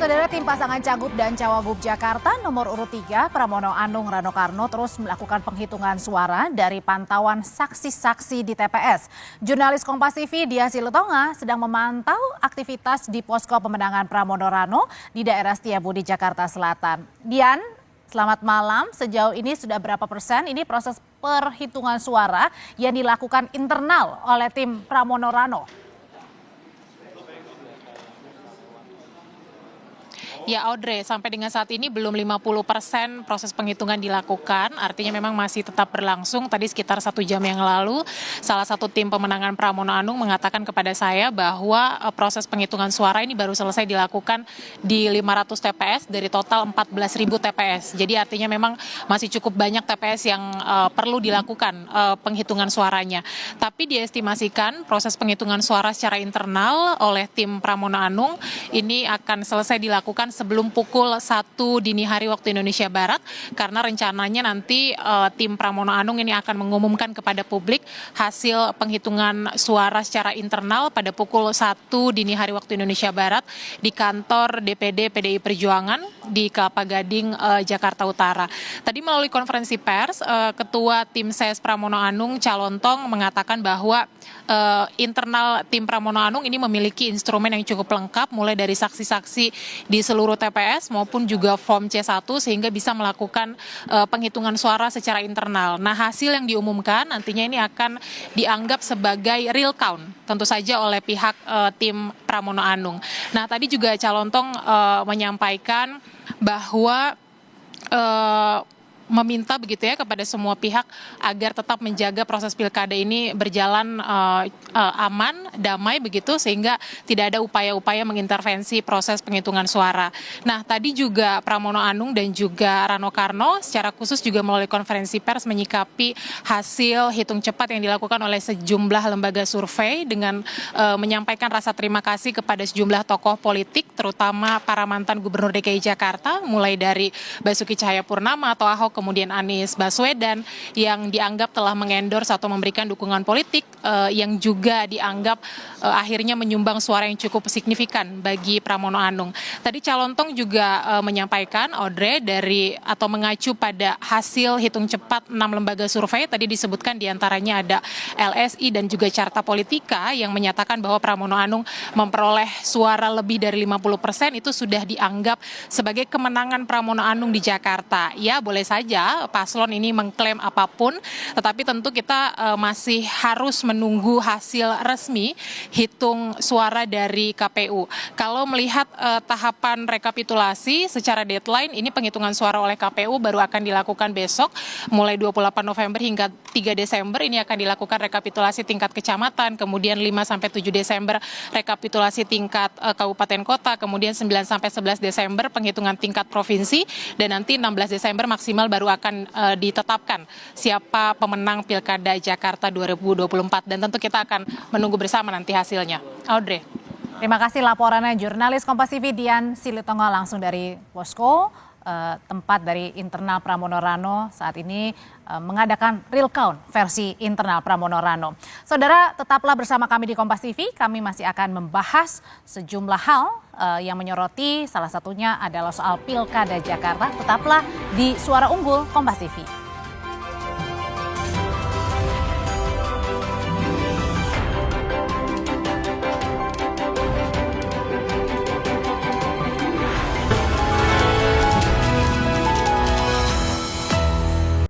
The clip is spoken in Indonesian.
Saudara, tim pasangan Cagup dan Cawagup Jakarta nomor urut 3 Pramono Anung Rano Karno terus melakukan penghitungan suara dari pantauan saksi-saksi di TPS. Jurnalis Kompas TV Dian Silitonga sedang memantau aktivitas di posko pemenangan Pramono Rano di daerah Setiabudi, Jakarta Selatan. Dian, selamat malam. Sejauh ini sudah berapa persen ini proses perhitungan suara yang dilakukan internal oleh tim Pramono Rano? Ya Audrey, sampai dengan saat ini belum 50% proses penghitungan dilakukan, artinya memang masih tetap berlangsung. Tadi sekitar 1 jam yang lalu, salah satu tim pemenangan Pramono Anung mengatakan kepada saya bahwa proses penghitungan suara ini baru selesai dilakukan di 500 TPS dari total 14.000 TPS. Jadi artinya memang masih cukup banyak TPS yang perlu dilakukan penghitungan suaranya. Tapi diestimasikan proses penghitungan suara secara internal oleh tim Pramono Anung ini akan selesai dilakukan sebelum pukul 1 dini hari waktu Indonesia Barat, karena rencananya nanti tim Pramono Anung ini akan mengumumkan kepada publik hasil penghitungan suara secara internal pada pukul 1 dini hari waktu Indonesia Barat di kantor DPD PDI Perjuangan di Kelapa Gading, Jakarta Utara. Tadi melalui konferensi pers, Ketua Tim Ses Pramono Anung Calontong mengatakan bahwa internal tim Pramono Anung ini memiliki instrumen yang cukup lengkap, mulai dari saksi-saksi di seluruh TPS maupun juga form C1, sehingga bisa melakukan penghitungan suara secara internal. Nah, hasil yang diumumkan nantinya ini akan dianggap sebagai real count, tentu saja oleh pihak tim Pramono Anung. Nah, tadi juga Calontong menyampaikan bahwa meminta begitu ya kepada semua pihak agar tetap menjaga proses pilkada ini berjalan aman, damai begitu, sehingga tidak ada upaya-upaya mengintervensi proses penghitungan suara. Nah, tadi juga Pramono Anung dan juga Rano Karno secara khusus juga melalui konferensi pers menyikapi hasil hitung cepat yang dilakukan oleh sejumlah lembaga survei dengan menyampaikan rasa terima kasih kepada sejumlah tokoh politik, terutama para mantan Gubernur DKI Jakarta, mulai dari Basuki Cahayapurnama atau Ahok, kemudian Anies Baswedan, yang dianggap telah mengendorse atau memberikan dukungan politik yang juga dianggap akhirnya menyumbang suara yang cukup signifikan bagi Pramono Anung. Tadi Calontong juga menyampaikan, Audrey, dari atau mengacu pada hasil hitung cepat 6 lembaga survei, tadi disebutkan diantaranya ada LSI dan juga Carta Politika yang menyatakan bahwa Pramono Anung memperoleh suara lebih dari 50%, itu sudah dianggap sebagai kemenangan Pramono Anung di Jakarta. Ya, boleh saja paslon ini mengklaim apapun, tetapi tentu kita masih harus menunggu hasil resmi hitung suara dari KPU. Kalau melihat tahapan rekapitulasi secara deadline, ini penghitungan suara oleh KPU baru akan dilakukan besok, mulai 28 November hingga 3 Desember ini akan dilakukan rekapitulasi tingkat kecamatan, kemudian 5-7 Desember rekapitulasi tingkat kabupaten kota, kemudian 9-11 Desember penghitungan tingkat provinsi, dan nanti 16 Desember maksimal baru akan ditetapkan siapa pemenang Pilkada Jakarta 2024, dan tentu kita akan menunggu bersama nanti hasilnya. Audrey. Terima kasih laporannya jurnalis Kompas TV Dian Silitonga langsung dari posko tempat dari internal Pramono Rano saat ini mengadakan real count versi internal Pramono Rano. Saudara, tetaplah bersama kami di Kompas TV, kami masih akan membahas sejumlah hal yang menyoroti, salah satunya adalah soal Pilkada Jakarta. Tetaplah di Suara Unggul Kompas TV.